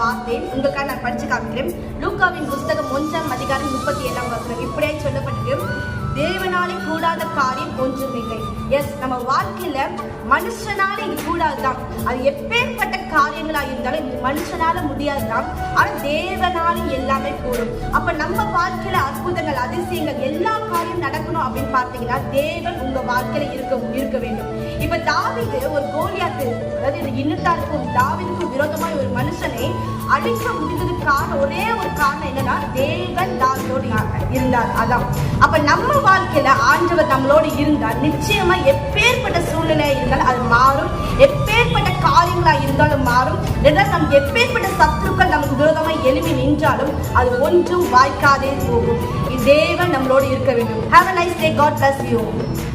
வார்த்தை உங்களுக்காக நான் படிச்சு காமிக்கிறேன். லூக்காவின் புஸ்தகம் 1:37 இப்படியே சொல்லப்பட்டிருக்கு, தேவனாலே கூடாத காரியம் ஒன்றுமில்லை. எஸ், நம்ம வாழ்க்கையில மனுஷனால இது கூடாதுதான். அது எப்பேற்பட்ட காரியங்களா இருந்தாலும் இது மனுஷனால முடியாதுதான். ஆனா தேவனால எல்லாமே கூடும். அப்ப நம்ம வாழ்க்கையில அற்புதங்கள், அதிசயங்கள், எல்லா காரியம் நடக்கணும் அப்படின்னு பார்த்தீங்கன்னா தேவன் உங்க வாழ்க்கையில இருக்க வேண்டும். இப்ப தாவீது ஒரு கோலியாத்து, அதாவது இன்னத்தாருக்கும் தாவீதுக்கும் விரோதமாய் ஒரு மனுஷனை அழிக்க முடிந்ததுக்கான ஒரே ஒரு காரணம் என்னன்னா, தேவன் தாவீதோடு இருந்தார். அதான். அப்ப நம்ம வாழ்க்கையில ஆண்டவர் நம்மளோடு இருந்தால் நிச்சயமா எப்பேற்பட்ட சூழ்நிலை இருந்தாலும் அது மாறும். எப்பேற்பட்ட காரியங்களா இருந்தாலும் மாறும். நம் எப்பேற்பட்ட சத்துருக்கள் நமக்கு விரோதமாய் எழுப்பி நின்றாலும் அது ஒன்றும் வாய்க்காதே போகும். தேவன் நம்மளோடு இருக்க வேண்டும். Have a nice day. God bless you.